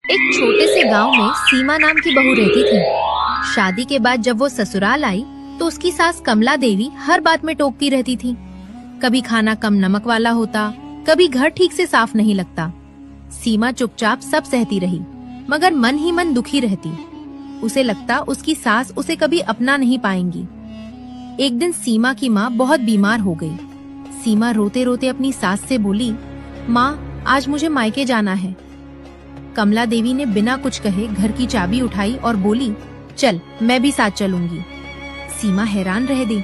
एक छोटे से गांव में सीमा नाम की बहू रहती थी। शादी के बाद जब वो ससुराल आई तो उसकी सास कमला देवी हर बात में टोकती रहती थी। कभी खाना कम नमक वाला होता, कभी घर ठीक से साफ नहीं लगता। सीमा चुपचाप सब सहती रही, मगर मन ही मन दुखी रहती। उसे लगता उसकी सास उसे कभी अपना नहीं पाएंगी। एक दिन सीमा की माँ बहुत बीमार हो गई। सीमा रोते रोते अपनी सास से बोली, माँ, आज मुझे मायके जाना है। कमला देवी ने बिना कुछ कहे घर की चाबी उठाई और बोली, चल, मैं भी साथ चलूंगी। सीमा हैरान रह गई।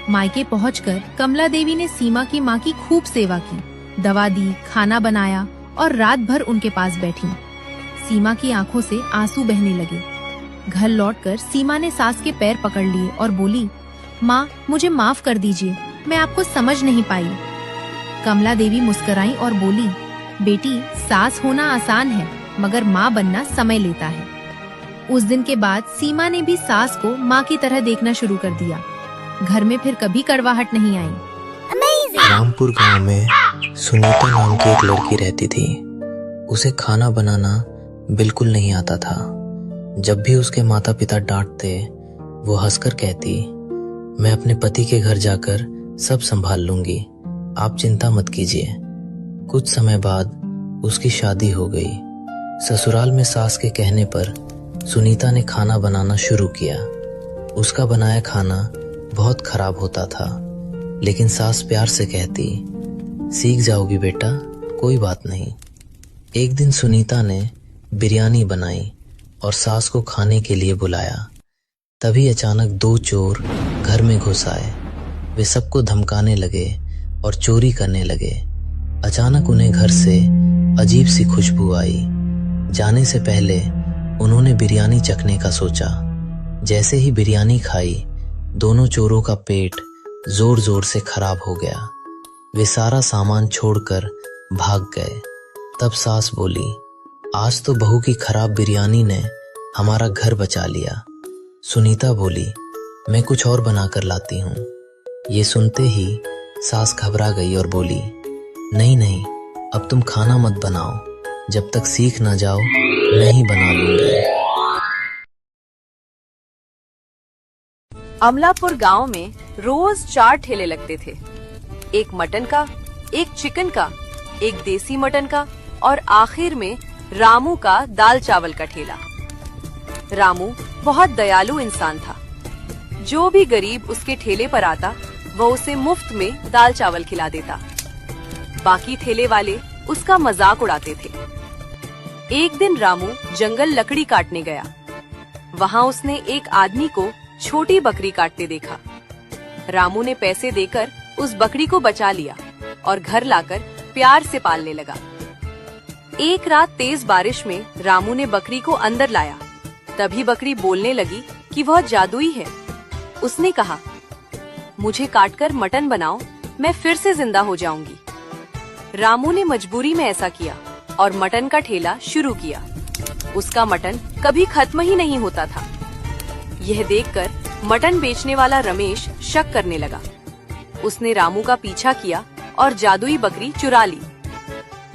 मायके पहुंचकर कमला देवी ने सीमा की माँ की खूब सेवा की, दवा दी, खाना बनाया और रात भर उनके पास बैठी। सीमा की आंखों से आंसू बहने लगे। घर लौटकर सीमा ने सास के पैर पकड़ लिए और बोली, माँ, मुझे माफ कर दीजिए, मैं आपको समझ नहीं पाई। कमला देवी मुस्कुराई और बोली, बेटी, सास होना आसान है, मगर माँ बनना समय लेता है। उस दिन के बाद सीमा ने भी सास को माँ की तरह देखना शुरू कर दिया। घर में फिर कभी कड़वाहट नहीं आई। रामपुर गांव में सुनीता नाम की एक लड़की रहती थी। उसे खाना बनाना बिल्कुल नहीं आता था। जब भी उसके माता पिता डांटते, वो हंसकर कहती, मैं अपने पति के घर जाकर सब संभाल लूंगी, आप चिंता मत कीजिए। कुछ समय बाद उसकी शादी हो गई। ससुराल में सास के कहने पर सुनीता ने खाना बनाना शुरू किया। उसका बनाया खाना बहुत खराब होता था, लेकिन सास प्यार से कहती, सीख जाओगी बेटा, कोई बात नहीं। एक दिन सुनीता ने बिरयानी बनाई और सास को खाने के लिए बुलाया। तभी अचानक दो चोर घर में घुस आए। वे सबको धमकाने लगे और चोरी करने लगे। अचानक उन्हें घर से अजीब सी खुशबू आई। जाने से पहले उन्होंने बिरयानी चखने का सोचा। जैसे ही बिरयानी खाई, दोनों चोरों का पेट जोर जोर से खराब हो गया। वे सारा सामान छोड़कर भाग गए। तब सास बोली, आज तो बहू की खराब बिरयानी ने हमारा घर बचा लिया। सुनीता बोली, मैं कुछ और बनाकर लाती हूँ। ये सुनते ही सास घबरा गई और बोली, नहीं नहीं, अब तुम खाना मत बनाओ, जब तक सीख ना जाओ मैं ही बना लूंगी। अमलापुर गांव में रोज 4 ठेले लगते थे। एक मटन का, एक चिकन का, एक देसी मटन का और आखिर में रामू का दाल चावल का ठेला। रामू बहुत दयालु इंसान था। जो भी गरीब उसके ठेले पर आता, वह उसे मुफ्त में दाल चावल खिला देता। बाकी ठेले वाले उसका मजाक उड़ाते थे। एक दिन रामू जंगल लकड़ी काटने गया। वहाँ उसने एक आदमी को छोटी बकरी काटते देखा। रामू ने पैसे देकर उस बकरी को बचा लिया और घर लाकर प्यार से पालने लगा। एक रात तेज बारिश में रामू ने बकरी को अंदर लाया। तभी बकरी बोलने लगी कि वह जादुई है। उसने कहा, मुझे काटकर मटन बनाओ, मैं फिर से जिंदा हो जाऊंगी। रामू ने मजबूरी में ऐसा किया और मटन का ठेला शुरू किया। उसका मटन कभी खत्म ही नहीं होता था। यह देखकर मटन बेचने वाला रमेश शक करने लगा। उसने रामू का पीछा किया और जादुई बकरी चुरा ली।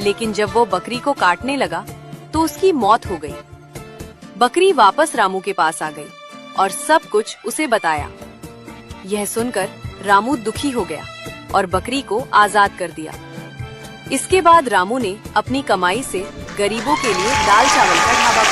लेकिन जब वो बकरी को काटने लगा तो उसकी मौत हो गई। बकरी वापस रामू के पास आ गई और सब कुछ उसे बताया। यह सुनकर रामू दुखी हो गया और बकरी को आजाद कर दिया। इसके बाद रामू ने अपनी कमाई से गरीबों के लिए दाल चावल का ढाबा